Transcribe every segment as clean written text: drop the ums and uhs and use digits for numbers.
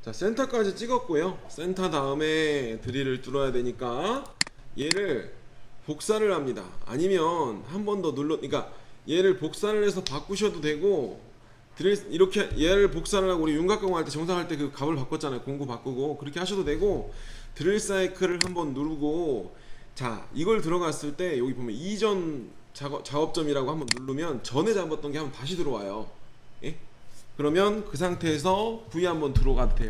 자, 센터까지 찍었고요. 센터 다음에 드릴을 뚫어야 되니까 얘를 복사를 합니다. 아니면 한 번 더 그러니까 얘를 복사를 해서 바꾸셔도 되고, 드릴 이렇게 얘를 복사를 하고 우리 윤곽공 할 때 정상할 때 그 값을 바꿨잖아요. 공구 바꾸고 그렇게 하셔도 되고, 드릴 사이클을 한번 누르고, 자 이걸 들어갔을 때 여기 보면 이전 작업점이라고 한번 누르면 전에 잡았던 게 한번 다시 들어와요. 예? 그러면 그 상태에서 V 한번 들어가도 돼요.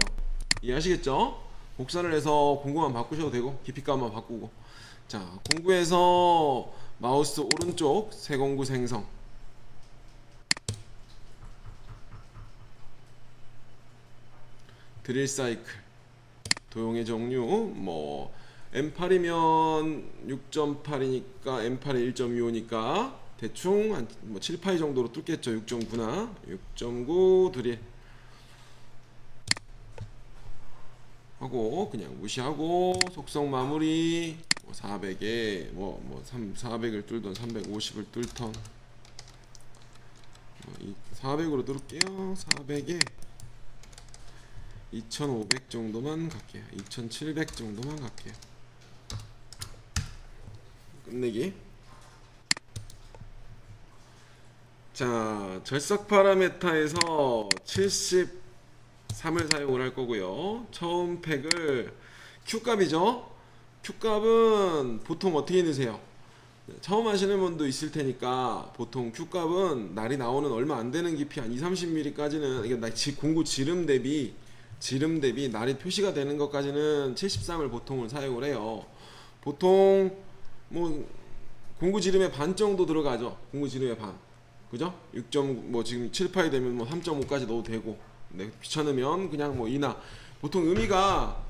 이해하시겠죠? 복사를 해서 공구만 바꾸셔도 되고 깊이값만 바꾸고. 자, 공구에서 마우스 오른쪽 새 공구 생성, 드릴 사이클, 도형의 종류 뭐 M8이면 6.8이니까 M8이 1.25니까 대충 한 뭐 7, 8 정도로 뚫겠죠. 6.9나 6.9 드릴 하고 그냥 무시하고 속성 마무리. 400에 400을 뚫던 350을 뚫던 400으로 뚫을게요. 400에 2500 정도만 갈게요. 2700 정도만 갈게요. 끝내기. 자, 절삭 파라메타에서 73을 사용을 할 거고요. 처음 팩을 Q값이죠. Q값은 보통 어떻게 넣으세요? 처음 하시는 분도 있을 테니까 보통 Q값은 날이 나오는 얼마 안 되는 깊이 한 2, 30mm까지는, 이게 공구 지름 대비 날이 표시가 되는 것까지는 73을 보통은 사용을 해요. 보통 뭐 공구 지름의 반 정도 들어가죠. 공구 지름의 반. 그죠? 6. 뭐 지금 7, 8이 되면 뭐 3.5까지 넣어도 되고. 네, 귀찮으면 그냥 뭐 이나. 보통 의미가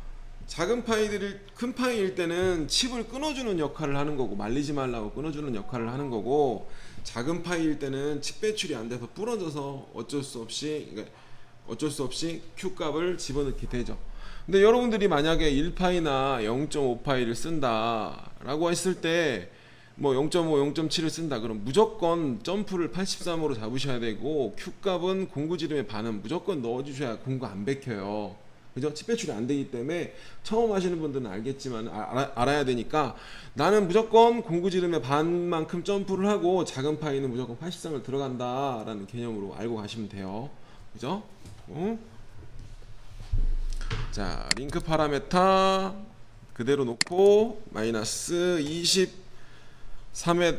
작은 파이들을 큰 파이일 때는 칩을 끊어주는 역할을 하는 거고, 말리지 말라고 끊어주는 역할을 하는 거고, 작은 파이일 때는 칩 배출이 안 돼서 부러져서 어쩔 수 없이 Q 값을 집어넣게 되죠. 근데 여러분들이 만약에 1파이나 0.5파이를 쓴다 라고 했을 때 뭐 0.5, 0.7을 쓴다 그럼 무조건 점프를 83으로 잡으셔야 되고, Q 값은 공구 지름의 반은 무조건 넣어주셔야 공구 안 bek혀요. 그죠? 칩 배출이 안 되기 때문에 처음 하시는 분들은 알겠지만 알아야 되니까, 나는 무조건 공구 지름의 반만큼 점프를 하고 작은 파이는 무조건 83을 들어간다 라는 개념으로 알고 가시면 돼요. 그죠? 자, 링크 파라메타 그대로 놓고 마이너스 23에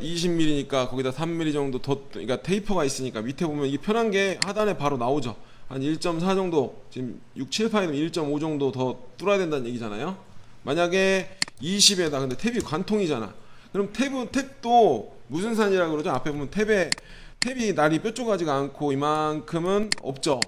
20mm니까 거기다 3mm 정도 더, 그러니까 테이퍼가 있으니까 밑에 보면 이게 편한 게 하단에 바로 나오죠. 한 1.4 정도, 지금 6, 7 파이는 1.5 정도 더 뚫어야 된다는 얘기잖아요. 만약에 20에다 근데 탭이 관통이잖아. 그럼 탭도 무슨 산이라고 그러죠? 앞에 보면 탭이 날이 뾰족하지가 않고 이만큼은 없죠.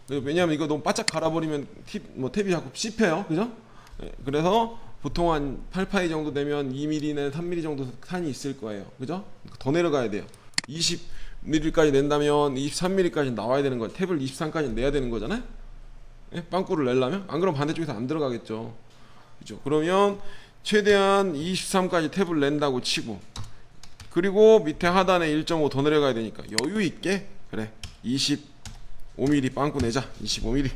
왜냐면 이거 너무 바짝 갈아버리면 탭이 자꾸 씹혀요. 그죠? 네, 그래서 보통 한 8파이 정도 되면 2mm나 3mm 정도 산이 있을 거예요. 그죠? 더 내려가야 돼요. 20mm까지 낸다면 23mm까지 나와야 되는 거예요. 탭을 23까지 내야 되는 거잖아요. 예? 빵꾸를 내려면? 안 그러면 반대쪽에서 안 들어가겠죠. 그죠? 그러면 최대한 23까지 탭을 낸다고 치고, 그리고 밑에 하단에 1.5 더 내려가야 되니까 여유 있게, 그래 25mm 빵꾸 내자. 25mm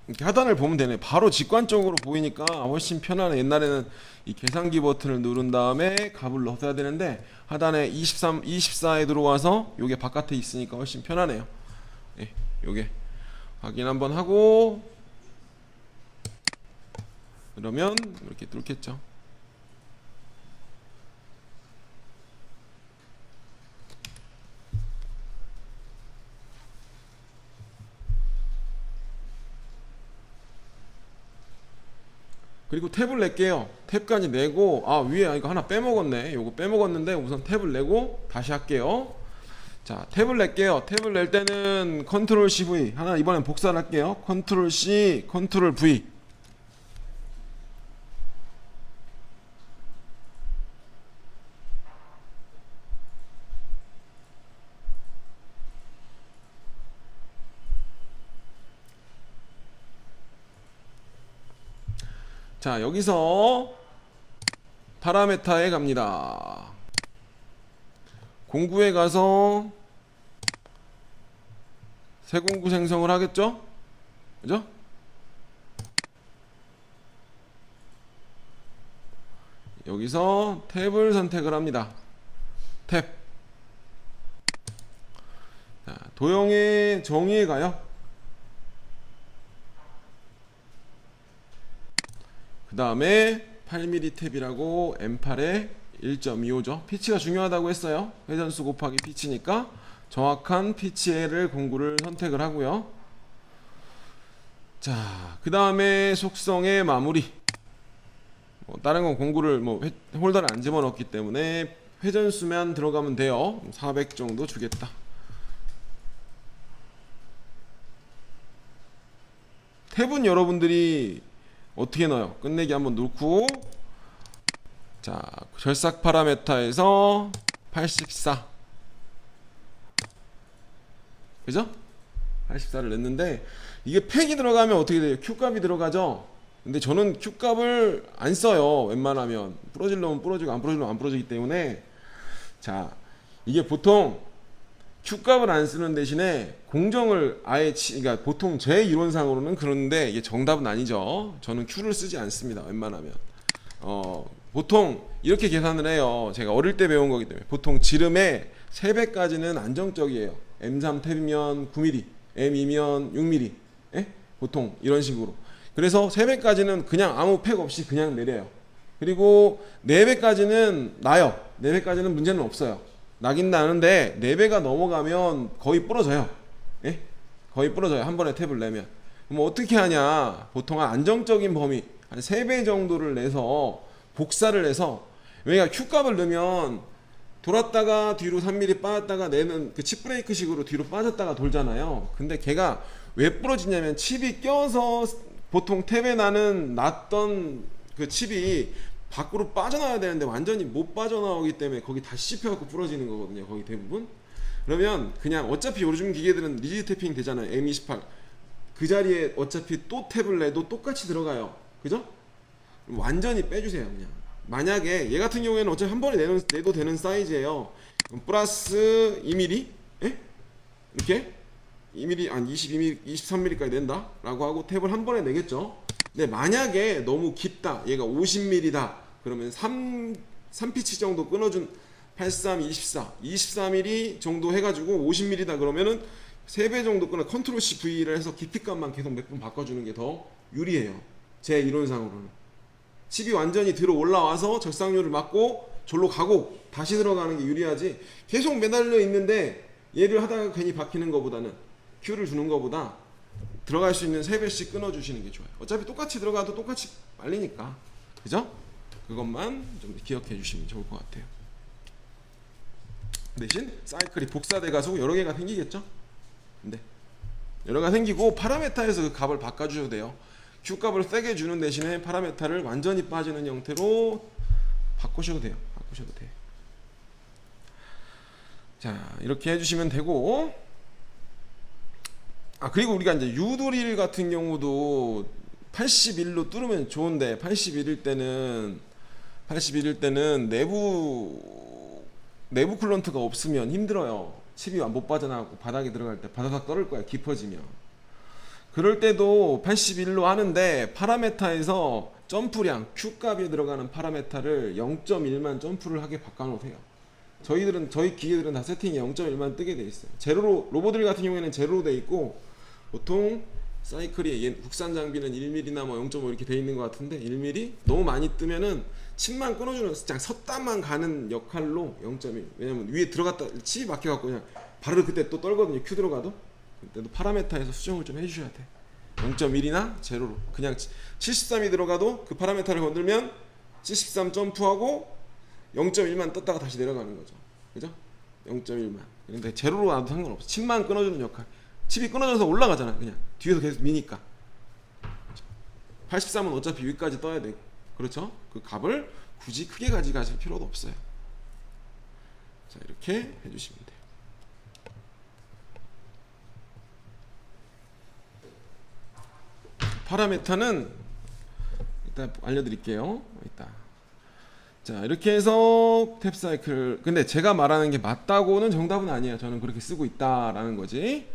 이렇게 하단을 보면 되네. 바로 직관적으로 보이니까 훨씬 편하네. 옛날에는 이 계산기 버튼을 누른 다음에 값을 넣어야 되는데 하단에 23, 24에 들어와서 요게 바깥에 있으니까 훨씬 편하네요. 예, 요게 확인 한번 하고 그러면 이렇게 뚫겠죠. 그리고 탭을 낼게요. 탭까지 내고, 위에 이거 하나 빼먹었네. 요거 빼먹었는데 우선 탭을 내고 다시 할게요. 자, 탭을 낼게요. 탭을 낼 때는 컨트롤 C V 하나 이번엔 복사를 할게요. 컨트롤 C 컨트롤 V. 자, 여기서 파라메타에 갑니다. 공구에 가서 새 공구 생성을 하겠죠? 그죠? 여기서 탭을 선택을 합니다. 탭. 자, 도형의 정의에 가요. 그 다음에 8mm 탭이라고 M8에 1.25죠. 피치가 중요하다고 했어요. 회전수 곱하기 피치니까 정확한 피치를 공구를 선택을 하고요. 자, 그 다음에 속성의 마무리. 다른 건 공구를 홀더를 안 집어넣기 때문에 회전수만 들어가면 돼요. 400 정도 주겠다. 탭은 여러분들이 어떻게 넣어요? 끝내기 한번 놓고, 자, 절삭 파라메타에서 84, 그죠? 84를 냈는데, 이게 팩이 들어가면 어떻게 돼요? Q값이 들어가죠? 근데 저는 Q값을 안 써요. 웬만하면 부러지려면 부러지고 안 부러지려면 안 부러지기 때문에. 자, 이게 보통 Q값을 안 쓰는 대신에 공정을 아예 그러니까 보통 제 이론상으로는 그런데 이게 정답은 아니죠. 저는 Q를 쓰지 않습니다. 웬만하면 보통 이렇게 계산을 해요. 제가 어릴 때 배운 거기 때문에. 보통 지름의 3배까지는 안정적이에요. M3 탭이면 9mm, M2면 6mm. 예? 보통 이런 식으로. 그래서 3배까지는 그냥 아무 팩 없이 그냥 내려요. 그리고 4배까지는 나요. 4배까지는 문제는 없어요. 나긴 나는데 4배가 넘어가면 거의 부러져요. 예? 거의 부러져요. 한 번에 탭을 내면. 그럼 어떻게 하냐? 보통 안정적인 범위 한 3배 정도를 내서 복사를 해서, 왜냐면 Q값을 넣으면 돌았다가 뒤로 3mm 빠졌다가 내는 그 칩 브레이크 식으로 뒤로 빠졌다가 돌잖아요. 근데 걔가 왜 부러지냐면 칩이 껴서 보통 탭에 났던 그 칩이 밖으로 빠져나와야 되는데 완전히 못 빠져나오기 때문에 거기 다시 씹혀갖고 부러지는 거거든요. 거기 대부분. 그러면 그냥 어차피 요즘 기계들은 리지드 탭핑 되잖아요. M28 그 자리에 어차피 또 탭을 내도 똑같이 들어가요. 그죠? 완전히 빼주세요. 그냥 만약에 얘 같은 경우에는 어차피 한 번에 내도 되는 사이즈예요. 플러스 2mm 예? 이렇게 2mm 한 22mm 23mm까지 낸다 라고 하고 탭을 한 번에 내겠죠. 근데 만약에 너무 깊다, 얘가 50mm다 그러면 3피치 정도 끊어준 83, 24, 24mm 정도 해가지고 50mm다 그러면은 3배 정도 끊어 컨트롤 C V를 해서 깊이값만 계속 몇 번 바꿔주는 게 더 유리해요. 제 이론상으로는. 칩이 완전히 들어 올라와서 절삭률을 맞고 절로 가고 다시 들어가는 게 유리하지, 계속 매달려 있는데 얘를 하다가 괜히 박히는 것보다는 Q를 주는 것보다 들어갈 수 있는 3배씩 끊어주시는 게 좋아요. 어차피 똑같이 들어가도 똑같이 말리니까. 그죠? 그것만 좀 기억해 주시면 좋을 것 같아요. 대신 사이클이 복사돼 가지고 여러 개가 생기겠죠? 근데 여러 개가 생기고 파라메타에서 그 값을 바꿔주셔도 돼요. Q값을 세게 주는 대신에 파라메타를 완전히 빠지는 형태로 바꾸셔도 돼요. 바꾸셔도 돼요. 자, 이렇게 해주시면 되고, 그리고 우리가 이제 유도릴 같은 경우도 81로 뚫으면 좋은데 81일 때는 내부 쿨런트가 없으면 힘들어요. 칩이 못 빠져나가고 바닥에 들어갈 때 바다닥 떨을 거야, 깊어지면. 그럴 때도 81로 하는데 파라메타에서 점프량, Q값에 들어가는 파라메타를 0.1만 점프를 하게 바꿔놓으세요. 저희 기계들은 다 세팅이 0.1만 뜨게 돼 있어요. 제로로, 로보들 같은 경우에는 제로로 돼 있고, 보통 사이클이 국산 장비는 1mm나 0.5 이렇게 돼 있는 것 같은데 1mm 너무 많이 뜨면은 칩만 끊어주는, 그냥 섰다만 가는 역할로 0.1. 왜냐면 위에 들어갔다 칩이 막혀갖고 그냥 바로 그때 또 떨거든요. Q 들어가도. 그때도 파라메타에서 수정을 좀 해주셔야 돼. 0.1이나 제로로 그냥 73이 들어가도 그 파라메타를 건들면 73 점프하고 0.1만 떴다가 다시 내려가는 거죠. 그죠? 0.1만. 근데 제로로 놔도 상관없어. 칩만 끊어주는 역할. 칩이 끊어져서 올라가잖아. 그냥 뒤에서 계속 미니까. 83은 어차피 위까지 떠야 돼. 그렇죠? 그 값을 굳이 크게 가져가실 필요도 없어요. 자, 이렇게 해주시면 돼요. 파라메타는 이따 알려드릴게요. 자, 이렇게 해서 탭 사이클. 근데 제가 말하는 게 맞다고는 정답은 아니에요. 저는 그렇게 쓰고 있다라는 거지.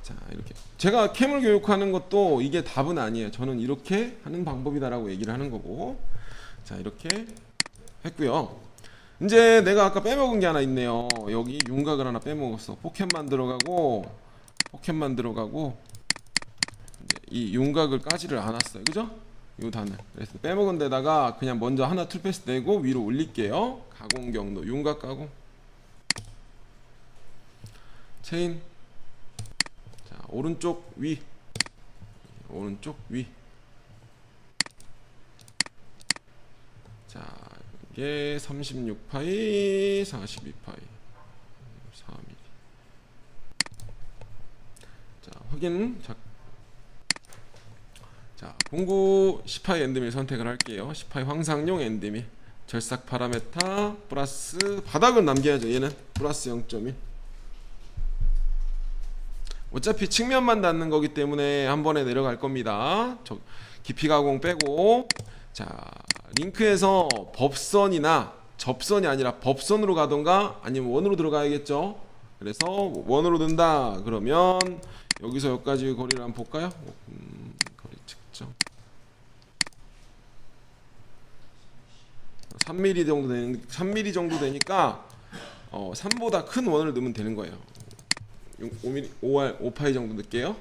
자, 이렇게 제가 캠을 교육하는 것도 이게 답은 아니에요. 저는 이렇게 하는 방법이다라고 얘기를 하는 거고. 자, 이렇게 했고요. 이제 내가 아까 빼먹은 게 하나 있네요. 여기 윤곽을 하나 빼먹었어. 포켓만 들어가고 이제 이 윤곽을 까지를 않았어요. 그죠? 이 단을. 그래서 빼먹은 데다가 그냥 먼저 하나 툴패스 내고 위로 올릴게요. 가공 경로 윤곽 가공. 체인. 자, 오른쪽 위. 자, 이게 36파이, 42파이, 4mm. 자, 확인. 자, 공구 10파이 엔드밀 선택을 할게요. 10파이 황상용 엔드밀. 절삭 파라메타 플러스 바닥은 남겨야죠. 얘는 플러스 0.1. 어차피 측면만 닿는 거기 때문에 한 번에 내려갈 겁니다. 깊이 가공 빼고. 자, 링크에서 법선이나 접선이 아니라 법선으로 가던가 아니면 원으로 들어가야겠죠. 그래서 원으로 든다 그러면 여기서 여기까지 거리를 한번 볼까요? 거리 측정 3mm 정도 되니까 3보다 큰 원을 넣으면 되는 거예요. 5mm, 5파이 정도 넣을게요.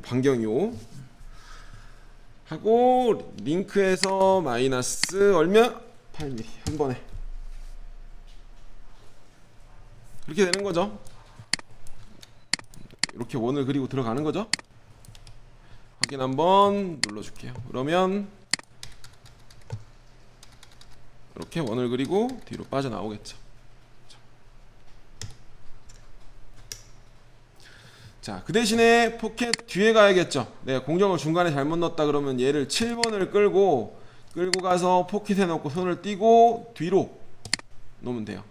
반경이 5 하고 링크에서 마이너스 얼마? 8mm 한 번에 그렇게 되는 거죠. 이렇게 원을 그리고 들어가는 거죠. 확인 한번 눌러줄게요. 그러면 이렇게 원을 그리고 뒤로 빠져나오겠죠. 자, 그 대신에 포켓 뒤에 가야겠죠. 내가 공정을 중간에 잘못 넣었다 그러면 얘를 7번을 끌고 가서 포켓에 넣고 손을 띄고 뒤로 놓으면 돼요.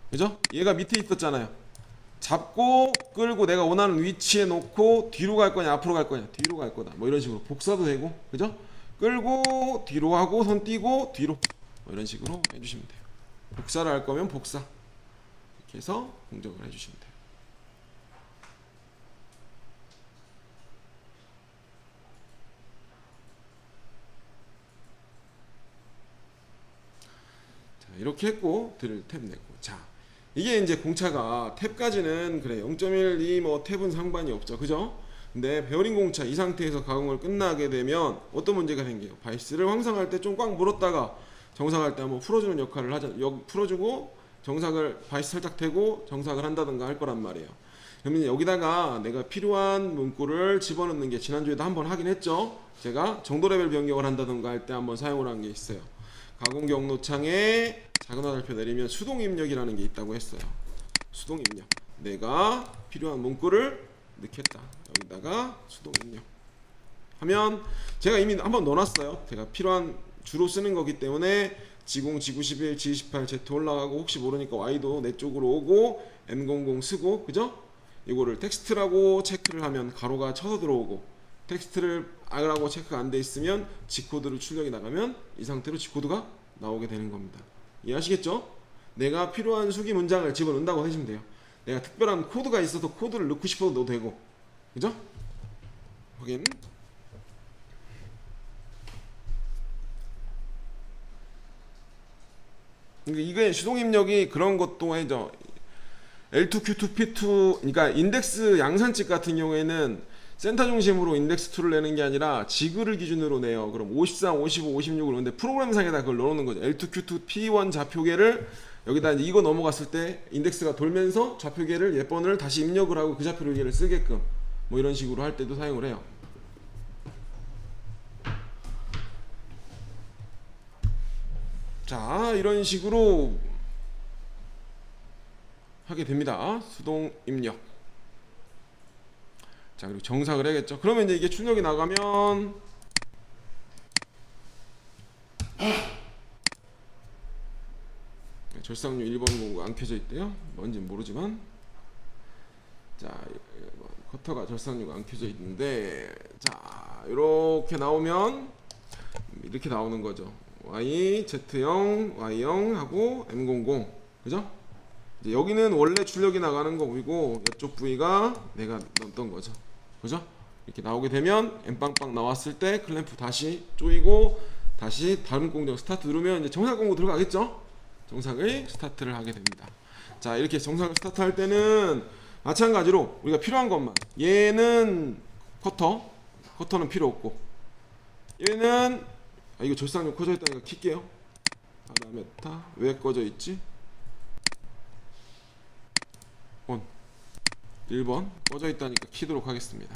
그죠? 얘가 밑에 있었잖아요. 잡고 끌고 내가 원하는 위치에 놓고 뒤로 갈 거냐 앞으로 갈 거냐 뒤로 갈 거다 뭐 이런 식으로 복사도 되고 그죠? 끌고 뒤로 하고 손 띄고 뒤로 뭐 이런 식으로 해주시면 돼요. 복사를 할 거면 복사 이렇게 해서 공정을 해주시면 돼요. 이렇게 했고 드릴 탭 내고. 자, 이게 이제 공차가 탭까지는 그래 0.12 뭐 탭은 상관이 없죠. 그죠? 근데 베어링 공차 이 상태에서 가공을 끝나게 되면 어떤 문제가 생겨요. 바이스를 황상할 때 좀 꽉 물었다가 정상할 때 한번 풀어주는 역할을 하자. 풀어주고 정상을 바이스 살짝 대고 정상을 한다든가 할 거란 말이에요. 그러면 여기다가 내가 필요한 문구를 집어넣는 게 지난주에도 한번 하긴 했죠. 제가 정도 레벨 변경을 한다든가 할 때 한번 사용을 한 게 있어요. 가공 경로창에 작은 화살표 내리면 수동 입력이라는 게 있다고 했어요. 수동 입력. 내가 필요한 문구를 넣겠다. 여기다가 수동 입력. 하면 제가 이미 한번 넣어놨어요. 제가 필요한 주로 쓰는 거기 때문에 G0, G91, G28, Z 올라가고 혹시 모르니까 Y도 내 쪽으로 오고 M00 쓰고 그죠? 이거를 텍스트라고 체크를 하면 가로가 쳐서 들어오고 텍스트를 R하고 체크가 안 돼 있으면 G코드로 출력이 나가면 이 상태로 G코드가 나오게 되는 겁니다. 이해하시겠죠? 내가 필요한 수기 문장을 집어넣는다고 하시면 돼요. 내가 특별한 코드가 있어서 코드를 넣고 싶어도 넣어도 되고 그죠? 확인. 이게 수동 입력이 그런 것도 해죠. L2, Q2, P2 그러니까 인덱스 양산집 같은 경우에는 센터 중심으로 인덱스 2를 내는 게 아니라 지그를 기준으로 내요. 그럼 53, 55, 56을 근데 프로그램상에다 그걸 넣어놓는 거죠. L2, Q2, P1 좌표계를 여기다 이제 이거 넘어갔을 때 인덱스가 돌면서 좌표계를 몇 번을 다시 입력을 하고 그 좌표계를 쓰게끔 뭐 이런 식으로 할 때도 사용을 해요. 자, 이런 식으로 하게 됩니다. 수동 입력. 자, 그리고 정삭을 해야겠죠. 그러면 이제 이게 출력이 나가면 절삭류 1번 공구가 안 켜져 있대요. 뭔지는 모르지만 자, 커터가 절삭류가 안 켜져 있는데 자, 이렇게 나오면 이렇게 나오는 거죠. Y, Z0, Y0 하고 M00 그죠? 이제 여기는 원래 출력이 나가는 거고 이쪽 부위가 내가 넣었던 거죠. 그죠? 이렇게 나오게 되면 N빵빵 나왔을 때 클램프 다시 조이고 다시 다른 공정 스타트 누르면 이제 정상 공구 들어가겠죠? 정상을 스타트를 하게 됩니다. 자, 이렇게 정상을 스타트 할 때는 마찬가지로 우리가 필요한 것만, 얘는 커터는 필요 없고, 얘는 이거 절삭용 꺼져 있다니까 킬게요. 파라메타 왜 꺼져 있지? 1번 꺼져 있다니까 키도록 하겠습니다.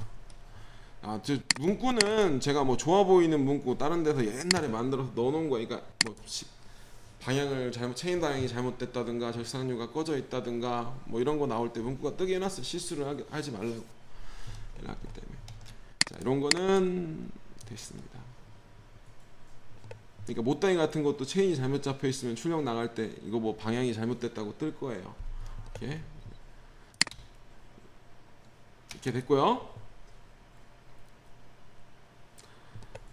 저 문구는 제가 뭐 좋아 보이는 문구 다른 데서 옛날에 만들어서 넣어놓은 거니까 뭐 방향을 체인 방향이 잘못됐다든가 절삭류가 꺼져 있다든가 뭐 이런 거 나올 때 문구가 뜨게 해놨어요. 실수를 하지 말라고 해놨기 때문에. 자, 이런 거는 됐습니다. 그러니까 못다이 같은 것도 체인이 잘못 잡혀 있으면 출력 나갈 때 이거 뭐 방향이 잘못됐다고 뜰 거예요. 이렇게 됐고요.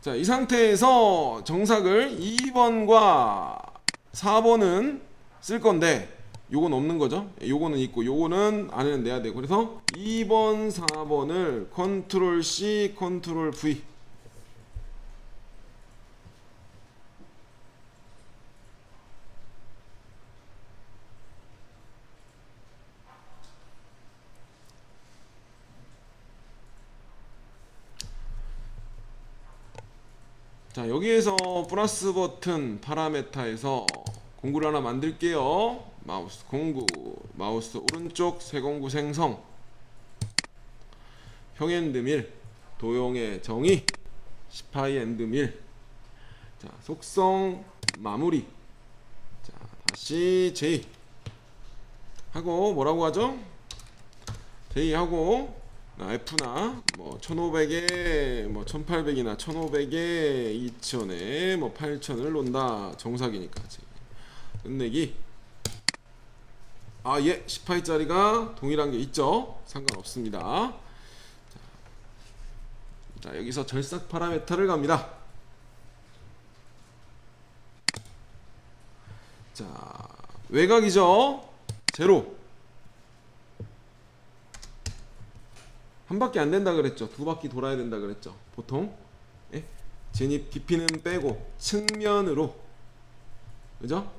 자, 이 상태에서 정삭을 2번과 4번은 쓸 건데 요건 없는 거죠. 요거는 있고 요거는 안에는 내야 되고, 그래서 2번 4번을 컨트롤 C 컨트롤 V 자, 여기에서 플러스 버튼 파라메타에서 공구를 하나 만들게요. 마우스 공구, 마우스 오른쪽 세공구 생성, 평엔드밀, 도형의 정의, 시파이엔드밀. 자, 속성 마무리. 자, 다시 J 하고 뭐라고 하죠? J 하고 F나 뭐 1500에 뭐 1800이나 1500에 2000에 뭐 8000을 놓는다. 정삭이니까 끝내기. 예, 18짜리가 동일한 게 있죠. 상관없습니다. 자, 여기서 절삭 파라메타를 갑니다. 자, 외곽이죠. 제로. 한 바퀴 안 된다 그랬죠. 두 바퀴 돌아야 된다 그랬죠. 보통 진입 깊이는 빼고 측면으로, 그죠?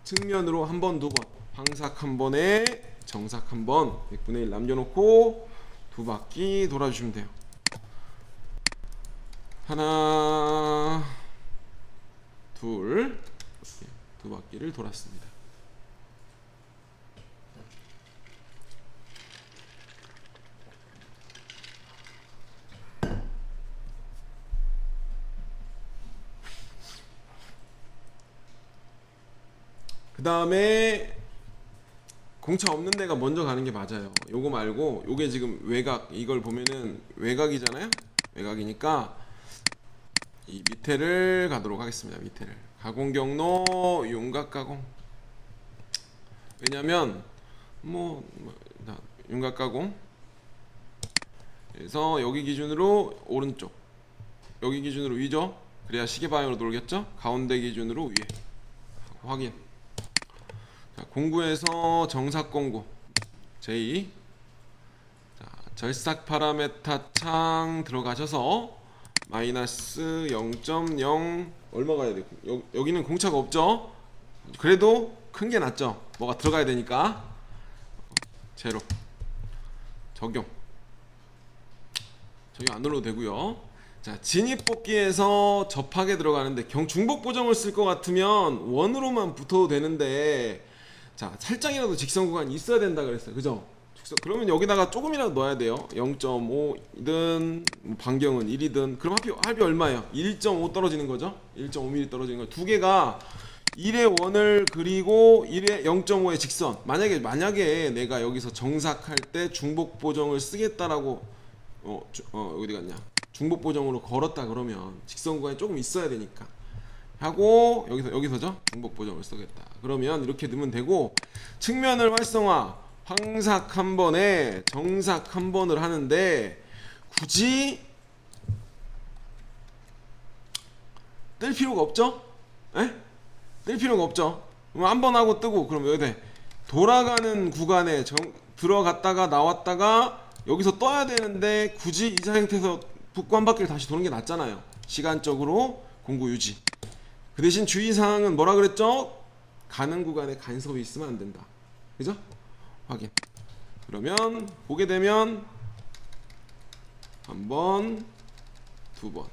측면으로 한 번, 두 번, 황삭 한 번에 정삭 한 번, 100분의 1 남겨놓고 두 바퀴 돌아주시면 돼요. 하나, 둘, 이렇게 두 바퀴를 돌았습니다. 그 다음에 공차 없는 데가 먼저 가는 게 맞아요. 요거 말고 요게 지금 외곽, 이걸 보면은 외곽이잖아요. 외곽이니까 이 밑에를 가도록 하겠습니다. 밑에를 가공 경로 윤곽 가공. 왜냐면 윤곽 가공. 그래서 여기 기준으로 오른쪽, 여기 기준으로 위죠. 그래야 시계 방향으로 돌겠죠. 가운데 기준으로 위에 확인. 공구에서 정삭 공구 J. 자, 절삭 파라메타 창 들어가셔서 마이너스 0.0 얼마 가야 돼? 여기는 공차가 없죠. 그래도 큰 게 낫죠. 뭐가 들어가야 되니까. 제로 적용 안 눌러도 되고요. 자, 진입 뽑기에서 접하게 들어가는데 중복 보정을 쓸 것 같으면 원으로만 붙어도 되는데, 자, 살짝이라도 직선 구간이 있어야 된다 그랬어요. 그죠? 그러면 여기다가 조금이라도 넣어야 돼요. 0.5든 반경은 1이든. 그럼 합이 얼마예요? 1.5 떨어지는 거죠? 1.5mm 떨어지는 거. 두 개가 1의 원을 그리고 1의 0.5의 직선. 만약에 내가 여기서 정삭할 때 중복 보정을 쓰겠다라고 어디 갔냐? 중복 보정으로 걸었다 그러면 직선 구간이 조금 있어야 되니까. 하고 여기서죠. 중복 보정을 쓰겠다. 그러면 이렇게 넣으면 되고, 측면을 활성화, 황삭 한 번에 정삭 한 번을 하는데 굳이 뜰 필요가 없죠? 뜰 필요가 없죠. 한 번 하고 뜨고, 그럼 여기 돌아가는 구간에 들어갔다가 나왔다가 여기서 떠야 되는데 굳이 이 상태에서 북구 한 바퀴를 다시 도는 게 낫잖아요. 시간적으로 공구 유지. 그 대신 주의사항은 뭐라 그랬죠? 가는 구간에 간섭이 있으면 안 된다. 그죠? 확인. 그러면 보게 되면 한 번, 두 번.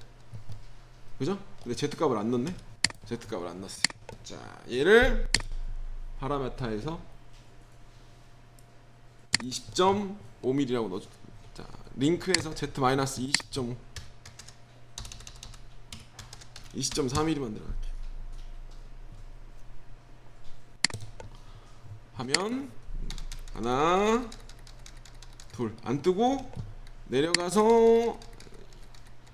그죠? 근데 Z값을 안 넣네? Z값을 안 넣었어요. 자, 얘를 파라메타에서 20.5mm라고 넣어줘. 자, 링크에서 Z-20.5 20.4mm만 들어갈게요. 하면 하나 둘 안 뜨고 내려가서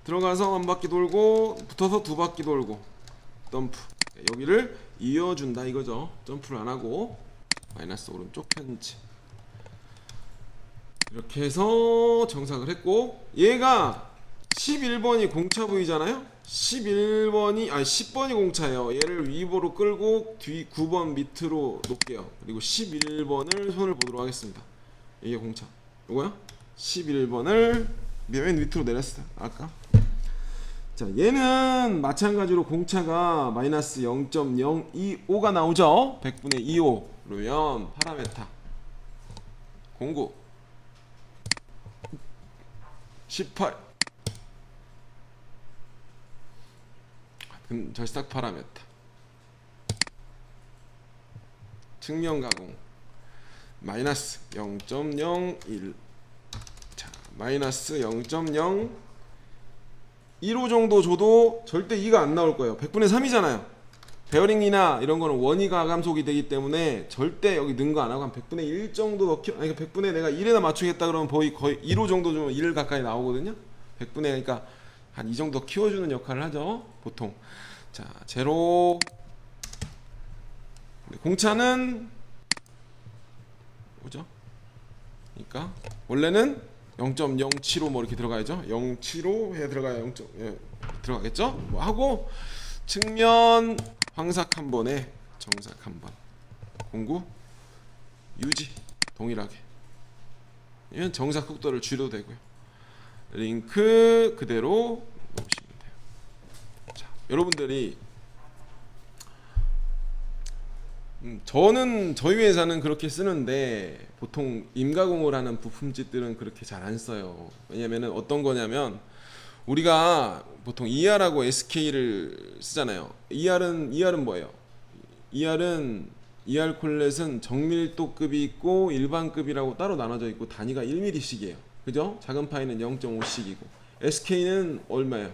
들어가서 한 바퀴 돌고 붙어서 두 바퀴 돌고 덤프. 여기를 이어준다 이거죠. 점프를 안 하고 마이너스 오른쪽 편지. 이렇게 해서 정삭을 했고, 얘가 11번이 공차 부위잖아요. 11번이 10번이 공차예요. 얘를 위보로 끌고 뒤 9번 밑으로 놓을게요. 그리고 11번을 손을 보도록 하겠습니다. 이게 공차. 요거요? 11번을 맨 밑으로 내렸어요. 아까. 자, 얘는 마찬가지로 공차가 마이너스 0.025가 나오죠. 100분의 25. 그러면 파라메타 공구 18 절삭 파라메타 측면 가공 마이너스 0.01. 자, 마이너스 0.015 정도 줘도 절대 2가 안 나올 거예요. 100분의 3이잖아요. 베어링이나 이런 거는 원위 가감속이 되기 때문에 절대 여기 는 거 안 하고 한 100분의 1 정도 넣기, 아니 100분의 내가 1에다 맞추겠다 그러면 거의 1호 정도 주면 1 가까이 나오거든요. 100분의 그러니까 한 이 정도 키워주는 역할을 하죠 보통. 자, 제로. 공차는 뭐죠? 그러니까 원래는 0.075 뭐 이렇게 들어가야죠. 075 해 들어가야 0. 예, 들어가겠죠? 뭐 하고 측면 황삭 한 번에 정삭 한 번. 공구 유지 동일하게. 이건 정삭 속도를 줄여도 되고요. 링크 그대로 놓으시면 돼요. 자, 여러분들이 저는 저희 회사는 그렇게 쓰는데 보통 임가공을 하는 부품집들은 그렇게 잘 안 써요. 왜냐면은 어떤 거냐면 우리가 보통 ER하고 SK를 쓰잖아요. ER은 뭐예요? ER 콜렛은 정밀도급이 있고 일반급이라고 따로 나눠져 있고 단위가 1mm씩이에요. 그죠? 작은 파이는 0.5씩이고 SK는 얼마예요?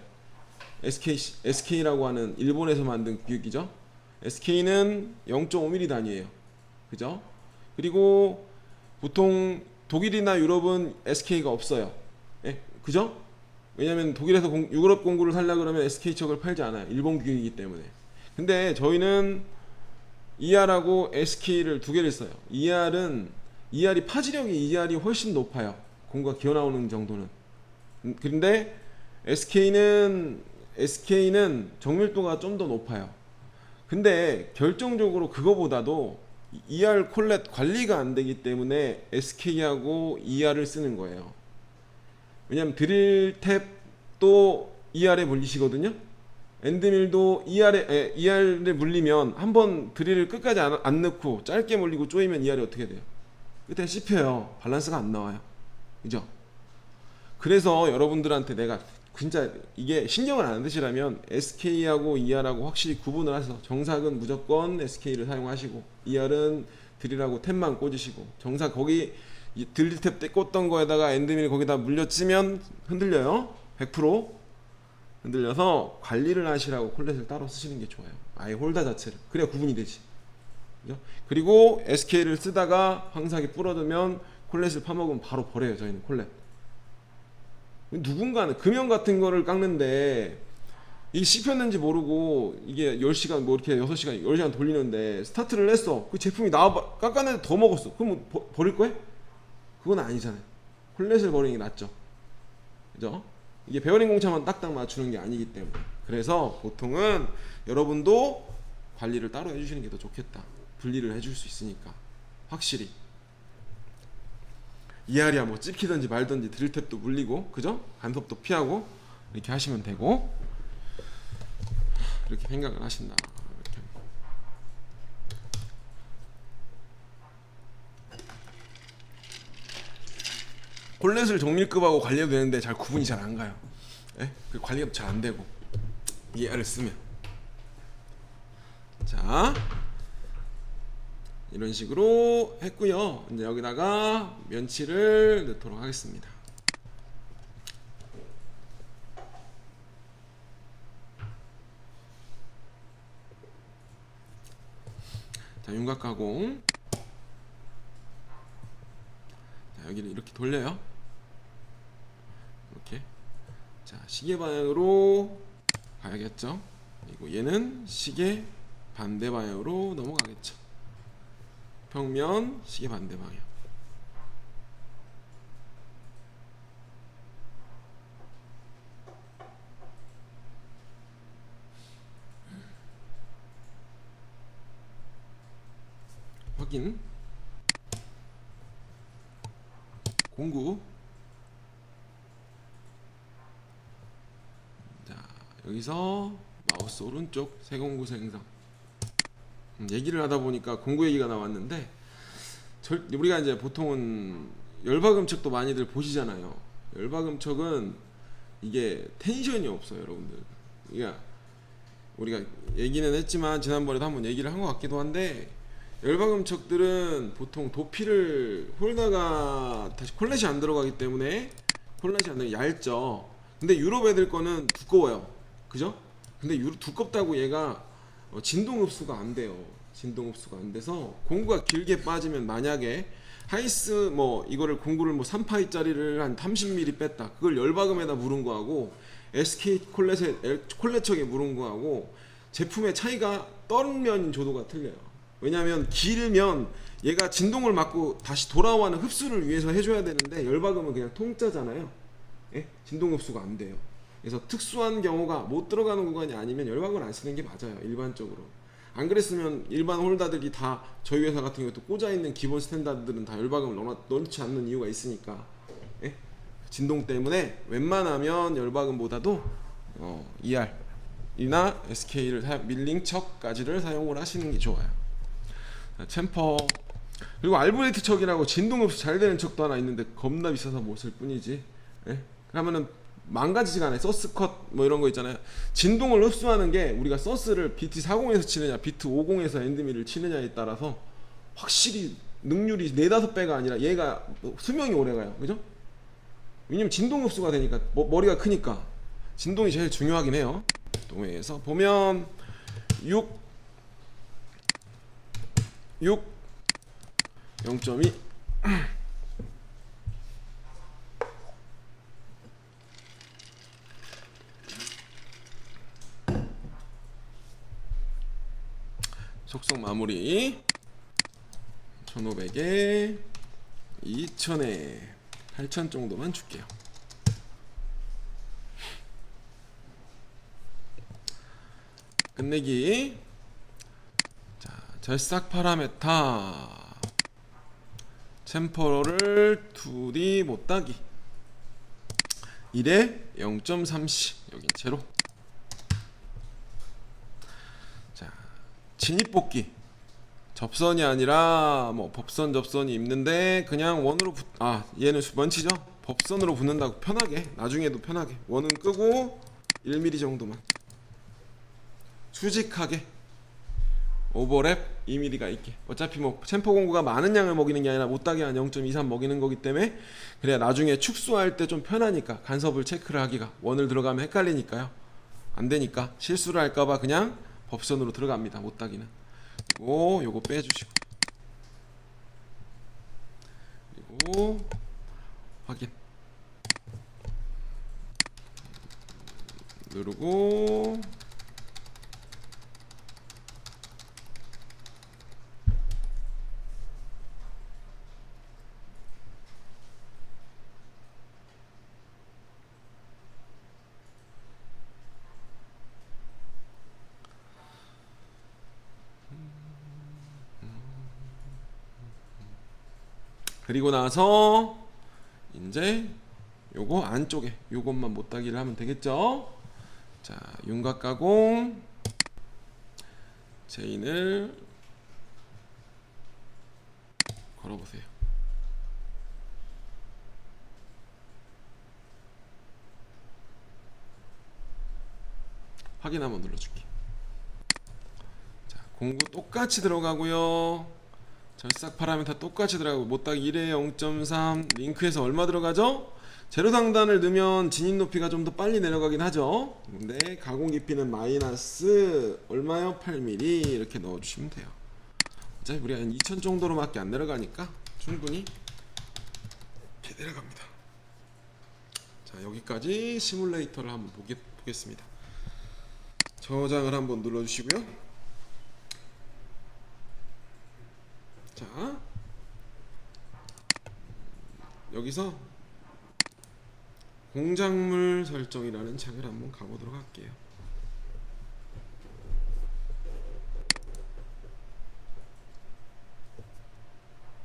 SK라고 하는 일본에서 만든 규격이죠. SK는 0.5mm 단위예요. 그죠? 그리고 보통 독일이나 유럽은 SK가 없어요. 예? 그죠? 왜냐면 독일에서 유럽 공구를 살려고 그러면 SK 척을 팔지 않아요. 일본 규격이기 때문에. 근데 저희는 ER하고 SK를 두 개를 써요. ER이 파지력이 ER이 훨씬 높아요. 공구가 기어 나오는 정도는. 근데 SK는 정밀도가 좀 더 높아요. 근데 결정적으로 그거보다도 ER 콜렛 관리가 안 되기 때문에 SK하고 ER을 쓰는 거예요. 왜냐면 드릴 탭도 ER에 물리시거든요. 엔드밀도 ER에 물리면 한번 드릴을 끝까지 안 넣고 짧게 물리고 쪼이면 ER이 어떻게 돼요? 끝에 씹혀요. 밸런스가 안 나와요. 그죠? 그래서 여러분들한테 내가 진짜 이게 신경을 안 드시라면 SK하고 ER하고 확실히 구분을 하셔서 정삭은 무조건 SK를 사용하시고 ER은 드릴하고 탭만 꽂으시고 정삭 거기 드릴 탭 꽂던 거에다가 엔드밀 거기다 물려치면 흔들려요. 100% 흔들려서 관리를 하시라고 콜렛을 따로 쓰시는 게 좋아요. 아예 홀더 자체를. 그래야 구분이 되지. 그죠? 그리고 SK를 쓰다가 황삭이 부러지면 콜렛을 파먹으면 바로 버려요. 저희는 콜렛. 누군가는 금형 같은 거를 깎는데 이게 씹혔는지 모르고 이게 10시간 뭐 이렇게 6시간 10시간 돌리는데 스타트를 했어. 그 제품이 나와 깎았는데 더 먹었어. 그럼 뭐 버릴 거야? 그건 아니잖아요. 콜렛을 버리는 게 낫죠. 그죠? 이게 베어링 공차만 딱딱 맞추는 게 아니기 때문에. 그래서 보통은 여러분도 관리를 따로 해주시는 게 더 좋겠다. 분리를 해줄 수 있으니까. 확실히. 이하리야 뭐 찝히든지 말든지 드릴탭도 물리고, 그죠? 간섭도 피하고 이렇게 하시면 되고, 이렇게 생각을 하신다. 이렇게. 콜렛을 정밀급하고 관리해도 되는데 잘 구분이 잘 안 가요. 예? 그 관리가 잘 안 되고, 이하를 쓰면. 자, 이런 식으로 했고요. 이제 여기다가 면치를 넣도록 하겠습니다. 자, 윤곽 가공. 자, 여기를 이렇게 돌려요. 이렇게. 자, 시계 방향으로 가야겠죠. 그리고 얘는 시계 반대 방향으로 넘어가겠죠. 평면 시계 반대 방향. 확인. 공구. 자, 여기서 마우스 오른쪽 세공구 생성. 얘기를 하다 보니까 공구 얘기가 나왔는데, 우리가 이제 보통은 열박음척도 많이들 보시잖아요. 열박음척은 이게 텐션이 없어요, 여러분들. 그러니까 우리가 얘기는 했지만 지난번에도 한번 얘기를 한 것 같기도 한데, 열박음척들은 보통 도피를 홀다가 다시 콜렛이 안 들어가기 때문에, 콜렛이 안 들어가기 얇죠. 근데 유럽 애들 거는 두꺼워요, 그죠? 근데 두껍다고 얘가 진동 흡수가 안 돼요. 진동 흡수가 안 돼서 공구가 길게 빠지면, 만약에 하이스 뭐 이거를 공구를 뭐 3파이짜리를 한 30mm 뺐다, 그걸 열박음에다 물은 거하고 SK 콜렛척에 물은 거하고 제품의 차이가 떨면 조도가 틀려요. 왜냐하면 길면 얘가 진동을 막고 다시 돌아오는 흡수를 위해서 해줘야 되는데, 열박음은 그냥 통짜잖아요. 예? 진동 흡수가 안 돼요. 그래서 특수한 경우가 못 들어가는 구간이 아니면 열박음을 안 쓰는 게 맞아요, 일반적으로. 안 그랬으면 일반 홀다들이 다, 저희 회사 같은 경우도 꽂아있는 기본 스탠다드들은 다 열박음을 넣지 않는 이유가 있으니까. 예? 진동 때문에 웬만하면 열박음보다도 ER이나 SK를 밀링 척까지를 사용을 하시는 게 좋아요. 자, 챔퍼. 그리고 알브레이트 척이라고 진동 흡수 잘 되는 척도 하나 있는데 겁나 비싸서 못 쓸 뿐이지. 예? 그러면은 망가지지가 않아요. 서스 컷 뭐 이런 거 있잖아요. 진동을 흡수하는 게, 우리가 서스를 BT40에서 치느냐 BT50에서 엔드밀을 치느냐에 따라서 확실히 능률이 4-5배가 아니라 얘가 수명이 오래가요, 그죠? 왜냐면 진동 흡수가 되니까, 머리가 크니까 진동이 제일 중요하긴 해요. 동해에서 보면 6 0.2 속성 마무리. 1500에 2000에 8000 정도만 줄게요. 끝내기. 자, 절삭 파라메타. 챔퍼를 2D 못따기 1에 0.3씩 여긴 제로. 자, 진입복귀. 접선이 아니라 뭐 법선 접선이 있는데 그냥 원으로 얘는 먼치죠. 법선으로 붙는다고 편하게, 나중에도 편하게 원은 끄고 1mm 정도만 수직하게 오버랩 2mm가 있게. 어차피 뭐 챔퍼 공구가 많은 양을 먹이는 게 아니라 못따기 한 0.23 먹이는 거기 때문에, 그래야 나중에 축소할 때 좀 편하니까, 간섭을 체크를 하기가. 원을 들어가면 헷갈리니까요. 안 되니까 실수를 할까봐 그냥 법선으로 들어갑니다, 못따기는. 그리고 요거 빼주시고, 그리고 확인 누르고, 그리고 나서 이제 요거 안쪽에 요것만 못따기를 하면 되겠죠. 자, 윤곽 가공 체인을 걸어보세요. 확인 한번 눌러줄게. 자, 공구 똑같이 들어가고요. 절삭 파라미터 똑같이 들어가고 못따기 1에 0.3 링크에서 얼마 들어가죠? 제로 상단을 넣으면 진입 높이가 좀 더 빨리 내려가긴 하죠. 근데 가공 깊이는 마이너스 얼마요? 8mm 이렇게 넣어주시면 돼요. 어차피 우리 한 2000 정도로밖에 안 내려가니까 충분히 이렇게 내려갑니다. 자, 여기까지 시뮬레이터를 한번 보겠습니다. 저장을 한번 눌러주시고요. 자, 여기서 공작물 설정이라는 창을 한번 가보도록 할게요.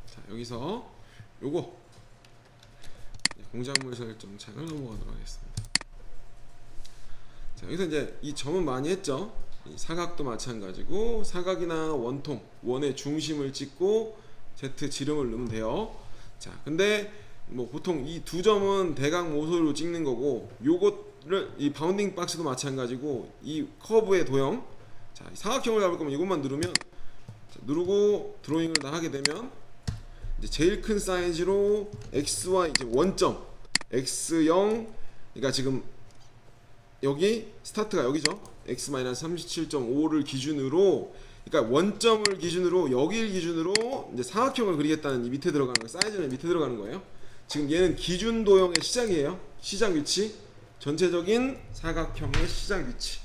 자, 여기서 요거 공작물 설정 창을 넘어가도록 하겠습니다. 자, 여기서 이제 이 점은 많이 했죠. 이 사각도 마찬가지고 사각이나 원통, 원의 중심을 찍고 Z 지름을 넣으면 돼요. 자, 근데 뭐 보통 이 두 점은 대각 모서리로 찍는 거고, 요거를 이 바운딩 박스도 마찬가지고 이 커브의 도형, 자, 사각형을 잡을 거면 이것만 누르면, 자, 누르고 드로잉을 다 하게 되면 이제 제일 큰 사이즈로 X와 이제 원점 X0, 그러니까 지금 여기 스타트가 여기죠. X-37.5를 기준으로, 그러니까 원점을 기준으로 여기를 기준으로 이제 사각형을 그리겠다는 이 밑에 들어가는 거, 사이즈는 밑에 들어가는 거예요. 지금 얘는 기준 도형의 시작이에요. 시작 위치, 전체적인 사각형의 시작 위치,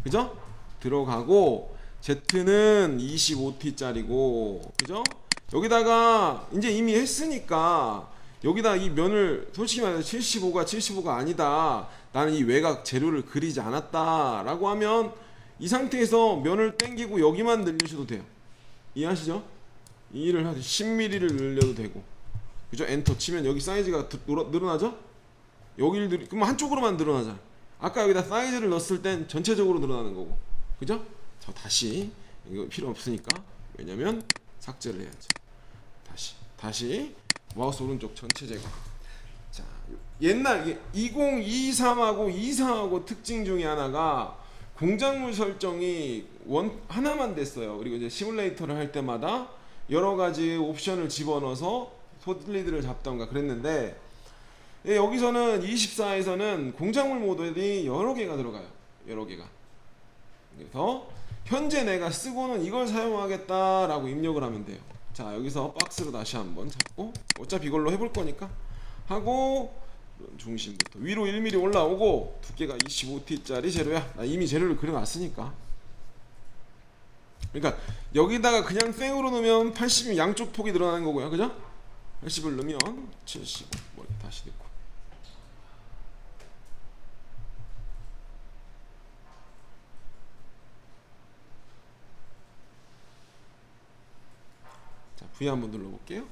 그죠? 들어가고 Z는 25T짜리고, 그죠? 여기다가 이제 이미 했으니까 여기다 이 면을 솔직히 말해서 75가 아니다, 나는 이 외곽 재료를 그리지 않았다 라고 하면 이 상태에서 면을 당기고 여기만 늘리셔도 돼요. 이해하시죠? 이 일을 하죠. 10mm를 늘려도 되고, 그죠? 엔터 치면 여기 사이즈가 늘어나죠? 여기를 그러면 한쪽으로만 늘어나잖아. 아까 여기다 사이즈를 넣었을 땐 전체적으로 늘어나는 거고, 그죠? 저 다시 이거 필요 없으니까, 왜냐면 삭제를 해야죠. 다시 마우스 오른쪽 전체 제거. 자, 옛날 2023하고 24하고 특징 중에 하나가 공작물 설정이 하나만 됐어요. 그리고 이제 시뮬레이터를 할 때마다 여러 가지 옵션을 집어넣어서 소리들을 잡던가 그랬는데, 여기서는 24에서는 공작물 모델이 여러 개가 들어가요. 여러 개가. 그래서 현재 내가 쓰고는 이걸 사용하겠다라고 입력을 하면 돼요. 자, 여기서 박스로 다시 한번 잡고, 어차피 이걸로 해볼 거니까 하고, 중심부터 위로 1mm 올라오고, 두께가 25T짜리 재료야. 나 이미 재료를 그려놨으니까. 그러니까 여기다가 그냥 생으로 넣으면 80이 양쪽 폭이 늘어나는 거고요, 그죠? 80을 넣으면 70, 뭐 이렇게 다시 넣고. 자, V 한번 눌러볼게요.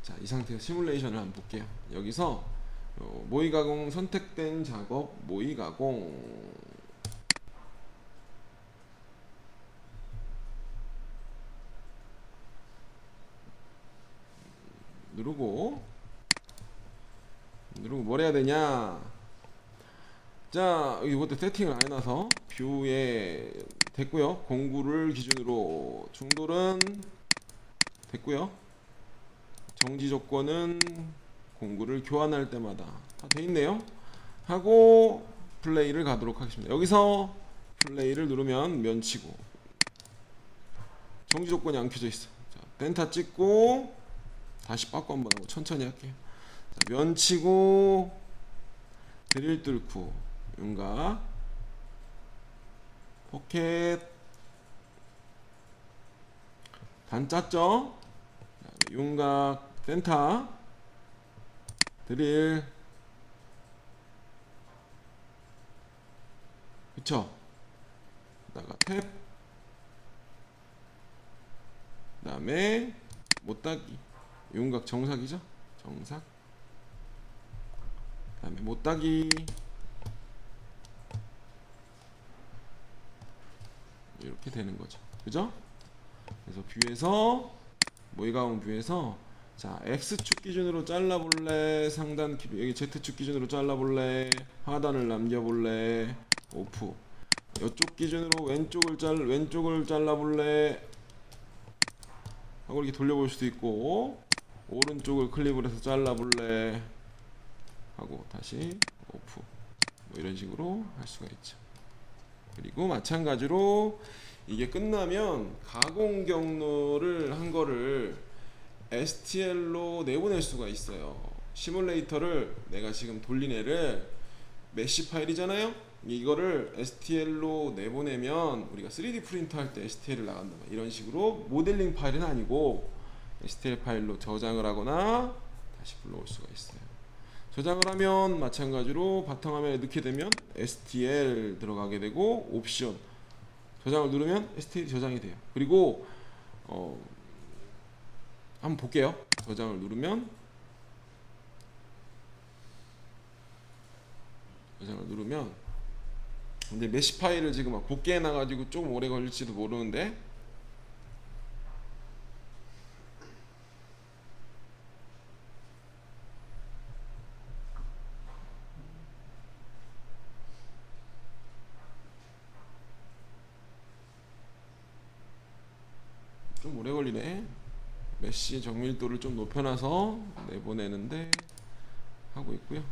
자, 이 상태에서 시뮬레이션을 한번 볼게요. 여기서 모의 가공 선택된 작업, 모의 가공 누르고 뭘 해야 되냐. 자, 이것도 세팅을 안 해놔서 뷰에 됐고요. 공구를 기준으로 중돌은 됐고요. 정지 조건은 공구를 교환할 때마다 다 돼있네요. 하고 플레이를 가도록 하겠습니다. 여기서 플레이를 누르면 면치고, 정지 조건이 안 켜져 있어. 자, 펜타 찍고 다시 바꿔 한번 하고 천천히 할게요. 자, 면치고 드릴 뚫고 윤곽 포켓 반 짰죠? 윤곽 센터 드릴, 그쵸? 다가 탭, 그다음에 다음에 못따기, 윤곽 정삭이죠. 정삭. 그 다음에 못따기, 이렇게 되는 거죠. 그죠? 그래서 뷰에서 모의가운 뷰에서 자 X축 기준으로 잘라볼래, 상단 여기 Z축 기준으로 잘라볼래, 하단을 남겨볼래, 오프. 이쪽 기준으로 왼쪽을 잘라볼래 하고 이렇게 돌려볼 수도 있고, 오른쪽을 클릭을 해서 잘라볼래 하고 다시 오프, 뭐 이런 식으로 할 수가 있죠. 그리고 마찬가지로 이게 끝나면 가공 경로를 한 거를 STL로 내보낼 수가 있어요. 시뮬레이터를 내가 지금 돌린 애를 메시 파일이잖아요. 이거를 STL로 내보내면 우리가 3D 프린터 할 때 STL을 나간다, 이런 식으로 모델링 파일은 아니고 STL 파일로 저장을 하거나 다시 불러올 수가 있어요. 저장을 하면 마찬가지로 바탕화면에 넣게 되면 STL 들어가게 되고, 옵션 저장을 누르면 STL 저장이 돼요. 그리고 한번 볼게요. 저장을 누르면 근데 메시 파일을 지금 막 곱게 해놔가지고 조금 오래 걸릴지도 모르는데, 좀 오래 걸리네. 메시 정밀도를 좀 높여놔서 내보내는데 하고 있고요.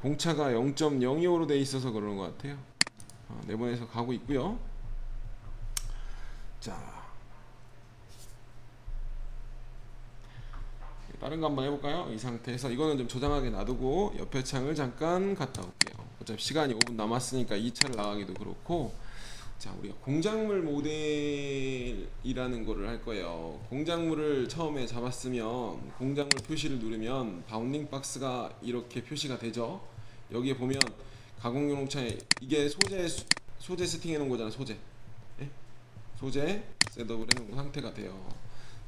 공차가 0.025로 돼 있어서 그러는 것 같아요. 내보내서 가고 있고요. 자, 다른 거 한번 해볼까요? 이 상태에서 이거는 좀 저장하게 놔두고 옆에 창을 잠깐 갔다 올게요. 어차피 시간이 5분 남았으니까 2차를 나가기도 그렇고. 자, 우리가 공작물 모델이라는 거를 할 거예요. 공작물을 처음에 잡았으면 공작물 표시를 누르면 바운딩 박스가 이렇게 표시가 되죠. 여기에 보면 가공 요롱창에 이게 소재 세팅해 놓은 거잖아. 소재 셋업을 해 놓은 상태가 돼요.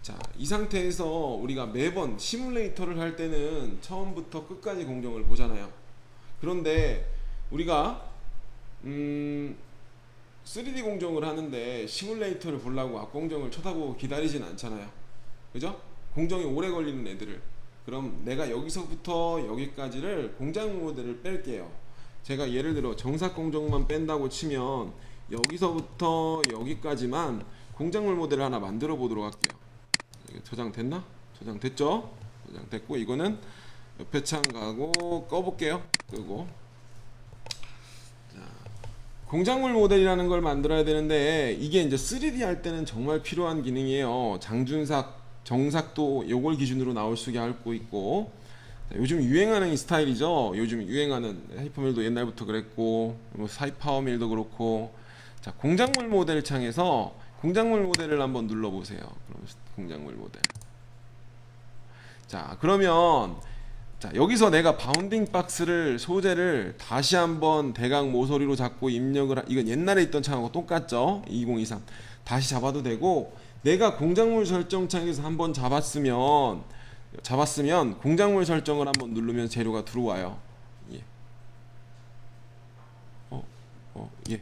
자, 이 상태에서 우리가 매번 시뮬레이터를 할 때는 처음부터 끝까지 공정을 보잖아요. 그런데 우리가 3D 공정을 하는데 시뮬레이터를 보려고 앞공정을 쳐다보고 기다리진 않잖아요. 그죠? 공정이 오래 걸리는 애들을. 그럼 내가 여기서부터 여기까지를 공작물 모델을 뺄게요. 제가 예를 들어 정삭 공정만 뺀다고 치면 여기서부터 여기까지만 공작물 모델을 하나 만들어 보도록 할게요. 저장됐나? 저장됐죠? 저장됐고, 이거는 옆에 창 가고 꺼볼게요. 끄고. 공작물 모델이라는 걸 만들어야 되는데, 이게 이제 3D 할 때는 정말 필요한 기능이에요. 장준삭, 정삭도 요걸 기준으로 나올 수가 있고 있고. 요즘 유행하는 이 스타일이죠. 요즘 유행하는 하이퍼밀도 옛날부터 그랬고, 뭐 사이파워밀도 그렇고. 자, 공작물 모델 창에서 공작물 모델을 한번 눌러보세요. 그럼 공작물 모델. 자, 그러면 자, 여기서 내가 바운딩 박스를 소재를 다시 한번 대각 모서리로 잡고 입력을 이건 옛날에 있던 창하고 똑같죠. 2023 다시 잡아도 되고, 내가 공작물 설정 창에서 한번 잡았으면 공작물 설정을 한번 누르면 재료가 들어와요. 예. 예.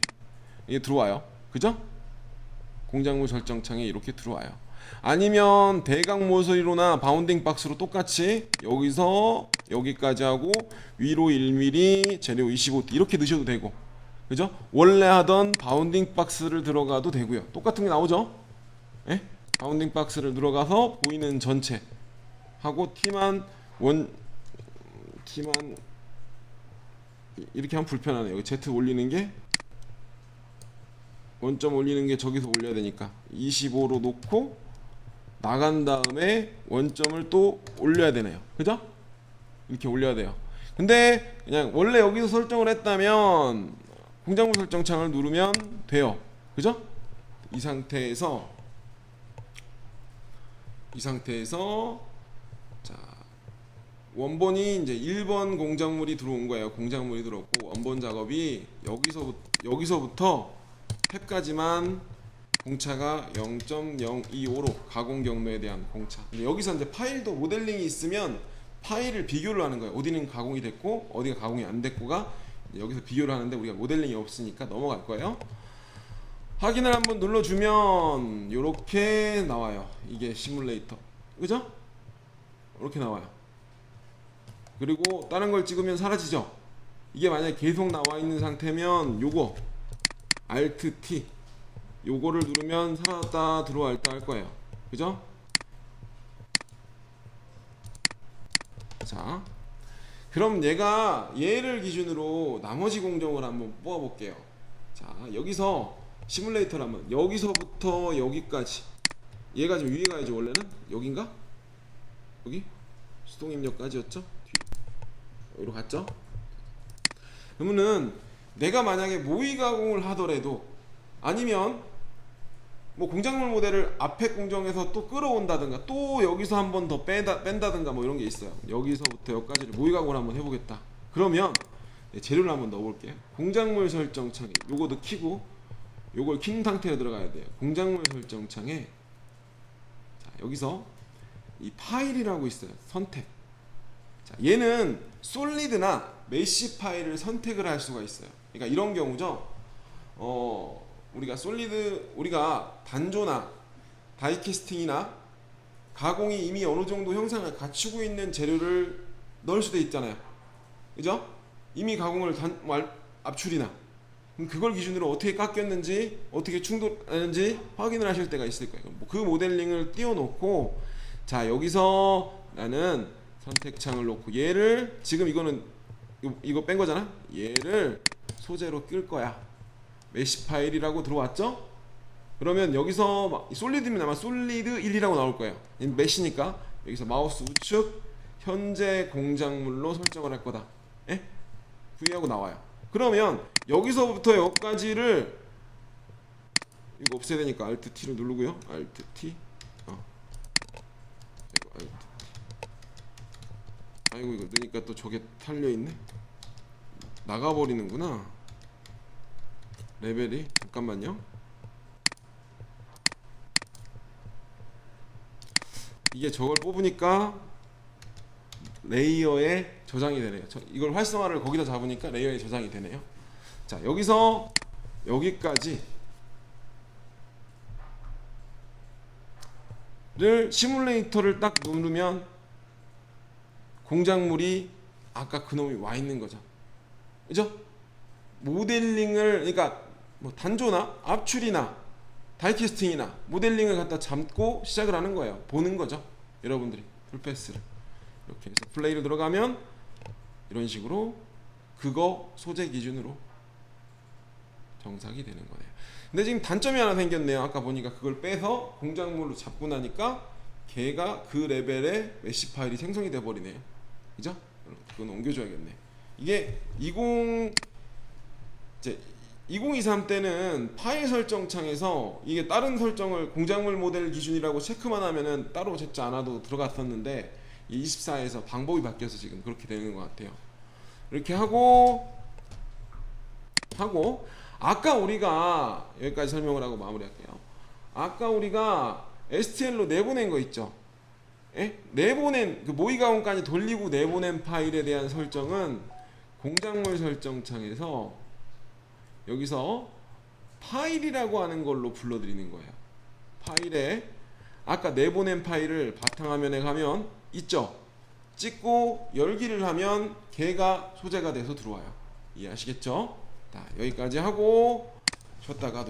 이게 들어와요. 그죠? 공작물 설정 창에 이렇게 들어와요. 아니면 대각 모서리로나 바운딩 박스로 똑같이 여기서 여기까지 하고 위로 1mm, 재료 25 이렇게 넣으셔도 되고, 그죠? 원래 하던 바운딩 박스를 들어가도 되고요. 똑같은 게 나오죠? 예? 바운딩 박스를 들어가서 보이는 전체 하고 T만 이렇게 하면 불편하네요. 여기 Z 올리는 게 원점 올리는 게 저기서 올려야 되니까 25로 놓고 나간 다음에 원점을 또 올려야 되네요. 그죠? 이렇게 올려야 돼요. 근데 그냥 원래 여기서 설정을 했다면 공작물 설정 창을 누르면 돼요. 그죠? 이 상태에서 자, 원본이 이제 1번 공작물이 들어온 거예요. 공작물이 들어왔고, 원본 작업이 여기서부터 탭까지만 공차가 0.025로 가공 경로에 대한 공차. 근데 여기서 이제 파일도 모델링이 있으면 파일을 비교를 하는 거예요. 어디는 가공이 됐고 어디가 가공이 안 됐고가 여기서 비교를 하는데 우리가 모델링이 없으니까 넘어갈 거예요. 확인을 한번 눌러주면 이렇게 나와요. 이게 시뮬레이터, 그죠? 이렇게 나와요. 그리고 다른 걸 찍으면 사라지죠. 이게 만약에 계속 나와 있는 상태면 요거 Alt T 요거를 누르면 사라졌다 들어왔다 할 거예요. 그죠? 자, 그럼 얘를 기준으로 나머지 공정을 한번 뽑아 볼게요. 자, 여기서 시뮬레이터를 한번 여기서부터 여기까지, 얘가 지금 위에 가야죠. 원래는 여긴가? 여기 수동입력까지였죠? 여기로 갔죠? 그러면은 내가 만약에 모의 가공을 하더라도, 아니면 뭐 공작물 모델을 앞에 공정에서 또 끌어온다든가 또 여기서 한 번 더 뺀다든가 뭐 이런 게 있어요. 여기서부터 여기까지를 모의 가공을 한번 해보겠다. 그러면 재료를 한번 넣어볼게요. 공작물 설정창에 요거 넣기고 요걸 킨 상태로 들어가야 돼요. 공작물 설정창에 자, 여기서 이 파일이라고 있어요. 선택. 자, 얘는 솔리드나 메쉬 파일을 선택을 할 수가 있어요. 그러니까 이런 경우죠. 우리가 단조나 다이캐스팅이나 가공이 이미 어느 정도 형상을 갖추고 있는 재료를 넣을 수도 있잖아요. 그죠? 이미 가공을 압출이나 그걸 기준으로 어떻게 깎였는지 어떻게 충돌하는지 확인을 하실 때가 있을 거예요. 그 모델링을 띄워놓고, 자, 여기서 나는 선택창을 놓고 얘를 지금 이거는 이거 뺀 거잖아. 얘를 소재로 끌 거야. 메쉬 파일이라고 들어왔죠? 그러면 여기서 솔리드면 아마 솔리드 1이라고 나올 거예요. 메쉬니까 여기서 마우스 우측 현재 공작물로 설정을 할 거다. 예? V하고 나와요. 그러면 여기서부터 여기까지를 이거 없애야 되니까 Alt T를 누르고요. Alt T. 이거 Alt T. 아이고, 이거 넣으니까 또 저게 탈려 있네. 나가버리는구나. 레벨이. 잠깐만요. 이게 저걸 뽑으니까 레이어에 저장이 되네요. 이걸 활성화를 거기다 잡으니까 레이어에 저장이 되네요. 자, 여기서 여기까지를 시뮬레이터를 딱 누르면 공작물이 아까 그놈이 와 있는 거죠. 그죠? 모델링을, 그러니까 뭐 단조나 압출이나 다이캐스팅이나 모델링을 갖다 잡고 시작을 하는 거예요. 보는 거죠. 여러분들이 풀패스를 이렇게 해서 플레이를 들어가면 이런 식으로 그거 소재 기준으로 정삭이 되는 거네요. 근데 지금 단점이 하나 생겼네요. 아까 보니까 그걸 빼서 공작물로 잡고 나니까 걔가 그 레벨의 메쉬 파일이 생성이 돼 버리네요. 그죠? 그건 옮겨줘야겠네. 이게 2023 때는 파일 설정 창에서 이게 다른 설정을 공작물 모델 기준이라고 체크만 하면은 따로 찾지 않아도 들어갔었는데, 24에서 방법이 바뀌어서 지금 그렇게 되는 것 같아요. 이렇게 하고 아까 우리가 여기까지 설명을 하고 마무리할게요. 아까 우리가 STL로 내보낸 거 있죠? 예? 내보낸 그 모의 가공까지 돌리고 내보낸 파일에 대한 설정은 공작물 설정창에서 여기서 파일이라고 하는 걸로 불러드리는 거예요. 파일에 아까 내보낸 파일을 바탕화면에 가면 있죠? 찍고 열기를 하면 걔가 소재가 돼서 들어와요. 이해하시겠죠? 자, 여기까지 하고 쉬었다가